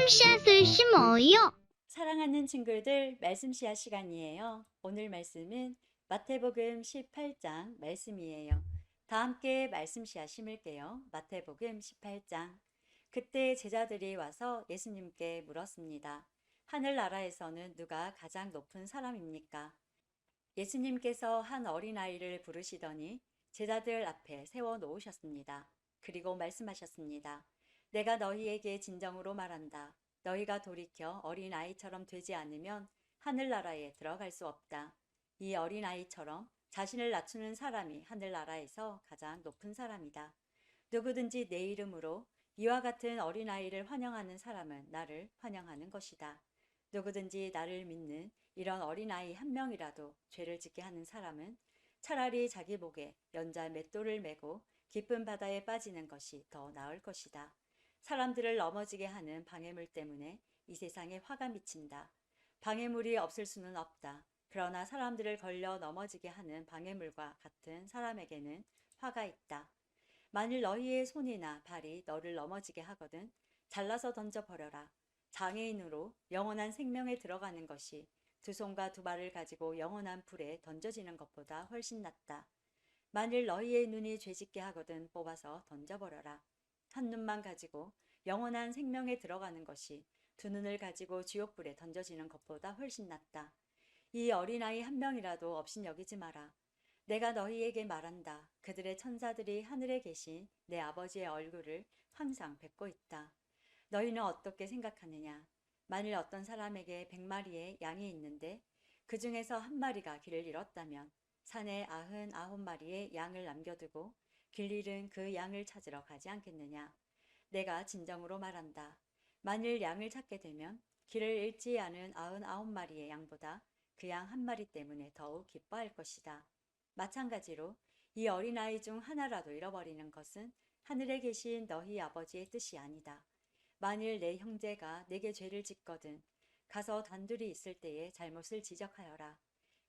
말씀 씨앗을 심어요. 사랑하는 친구들, 말씀 씨앗 시간이에요. 오늘 말씀은 마태복음 18장 말씀이에요. 다 함께 말씀 씨앗 심을게요. 마태복음 18장. 그때 제자들이 와서 예수님께 물었습니다. 하늘나라에서는 누가 가장 높은 사람입니까? 예수님께서 한 어린아이를 부르시더니 제자들 앞에 세워 놓으셨습니다. 그리고 말씀하셨습니다. 내가 너희에게 진정으로 말한다. 너희가 돌이켜 어린아이처럼 되지 않으면 하늘나라에 들어갈 수 없다. 이 어린아이처럼 자신을 낮추는 사람이 하늘나라에서 가장 높은 사람이다. 누구든지 내 이름으로 이와 같은 어린아이를 환영하는 사람은 나를 환영하는 것이다. 누구든지 나를 믿는 이런 어린아이 한 명이라도 죄를 짓게 하는 사람은 차라리 자기 목에 연자 맷돌을 메고 깊은 바다에 빠지는 것이 더 나을 것이다. 사람들을 넘어지게 하는 방해물 때문에 이 세상에 화가 미친다. 방해물이 없을 수는 없다. 그러나 사람들을 걸려 넘어지게 하는 방해물과 같은 사람에게는 화가 있다. 만일 너희의 손이나 발이 너를 넘어지게 하거든 잘라서 던져버려라. 장애인으로 영원한 생명에 들어가는 것이 두 손과 두 발을 가지고 영원한 불에 던져지는 것보다 훨씬 낫다. 만일 너희의 눈이 죄짓게 하거든 뽑아서 던져버려라. 한 눈만 가지고 영원한 생명에 들어가는 것이 두 눈을 가지고 지옥불에 던져지는 것보다 훨씬 낫다. 이 어린아이 한 명이라도 업신여기지 마라. 내가 너희에게 말한다. 그들의 천사들이 하늘에 계신 내 아버지의 얼굴을 항상 뵙고 있다. 너희는 어떻게 생각하느냐? 만일 어떤 사람에게 100마리의 양이 있는데 그 중에서 한 마리가 길을 잃었다면 산에 99마리의 양을 남겨두고 길 잃은 그 양을 찾으러 가지 않겠느냐? 내가 진정으로 말한다. 만일 양을 찾게 되면 길을 잃지 않은 99마리의 양보다 그 양 한 마리 때문에 더욱 기뻐할 것이다. 마찬가지로 이 어린아이 중 하나라도 잃어버리는 것은 하늘에 계신 너희 아버지의 뜻이 아니다. 만일 내 형제가 내게 죄를 짓거든 가서 단둘이 있을 때에 잘못을 지적하여라.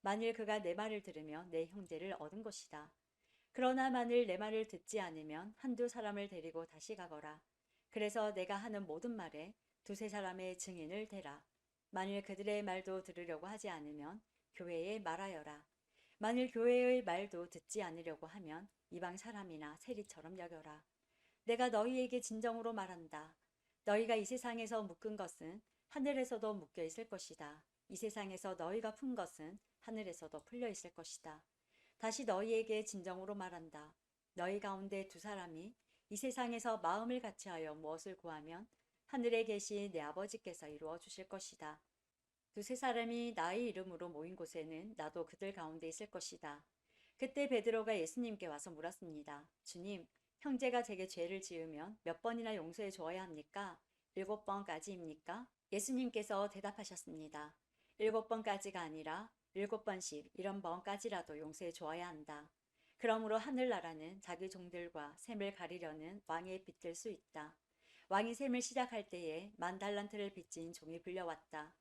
만일 그가 내 말을 들으면 내 형제를 얻은 것이다. 그러나 만일 내 말을 듣지 않으면 한두 사람을 데리고 다시 가거라. 그래서 내가 하는 모든 말에 두세 사람의 증인을 대라. 만일 그들의 말도 들으려고 하지 않으면 교회에 말하여라. 만일 교회의 말도 듣지 않으려고 하면 이방 사람이나 세리처럼 여겨라. 내가 너희에게 진정으로 말한다. 너희가 이 세상에서 묶은 것은 하늘에서도 묶여 있을 것이다. 이 세상에서 너희가 푼 것은 하늘에서도 풀려 있을 것이다. 다시 너희에게 진정으로 말한다. 너희 가운데 두 사람이 이 세상에서 마음을 같이하여 무엇을 구하면 하늘에 계신 내 아버지께서 이루어 주실 것이다. 두세 사람이 나의 이름으로 모인 곳에는 나도 그들 가운데 있을 것이다. 그때 베드로가 예수님께 와서 물었습니다. 주님, 형제가 제게 죄를 지으면 몇 번이나 용서해 주어야 합니까? 7번까지입니까? 예수님께서 대답하셨습니다. 7번까지가 아니라 7번씩 이런 번까지라도 용서해 주어야 한다. 그러므로 하늘나라는 자기 종들과 셈을 가리려는 왕의 빚될 수 있다. 왕이 셈을 시작할 때에 10,000달란트를 빚진 종이 불려왔다.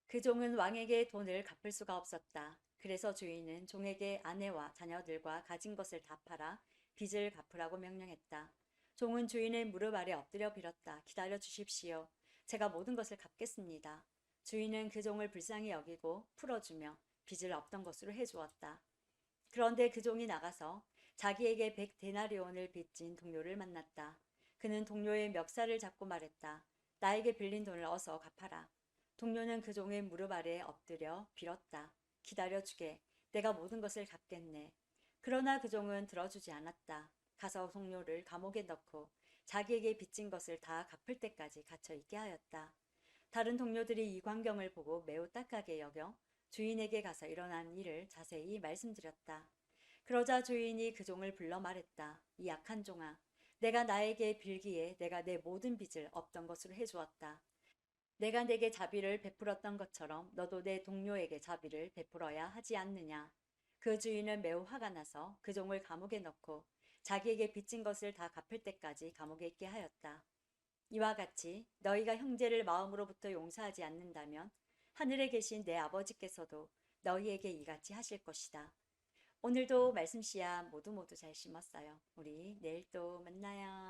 그 종은 왕에게 돈을 갚을 수가 없었다. 그래서 주인은 종에게 아내와 자녀들과 가진 것을 다 팔아 빚을 갚으라고 명령했다. 종은 주인의 무릎 아래 엎드려 빌었다. 기다려 주십시오. 제가 모든 것을 갚겠습니다. 주인은 그 종을 불쌍히 여기고 풀어주며 빚을 없던 것으로 해주었다. 그런데 그 종이 나가서 자기에게 100데나리온을 빚진 동료를 만났다. 그는 동료의 멱살을 잡고 말했다. 나에게 빌린 돈을 어서 갚아라. 동료는 그 종의 무릎 아래에 엎드려 빌었다. 기다려주게. 내가 모든 것을 갚겠네. 그러나 그 종은 들어주지 않았다. 가서 동료를 감옥에 넣고 자기에게 빚진 것을 다 갚을 때까지 갇혀 있게 하였다. 다른 동료들이 이 광경을 보고 매우 딱하게 여겨 주인에게 가서 일어난 일을 자세히 말씀드렸다. 그러자 주인이 그 종을 불러 말했다. 이 약한 종아, 내가 나에게 빌기에 내가 내 모든 빚을 없던 것으로 해주었다. 내가 내게 자비를 베풀었던 것처럼 너도 내 동료에게 자비를 베풀어야 하지 않느냐. 그 주인은 매우 화가 나서 그 종을 감옥에 넣고 자기에게 빚진 것을 다 갚을 때까지 감옥에 있게 하였다. 이와 같이 너희가 형제를 마음으로부터 용서하지 않는다면 하늘에 계신 내 아버지께서도 너희에게 이같이 하실 것이다. 오늘도 말씀 씨앗 모두 잘 심었어요. 우리 내일 또 만나요.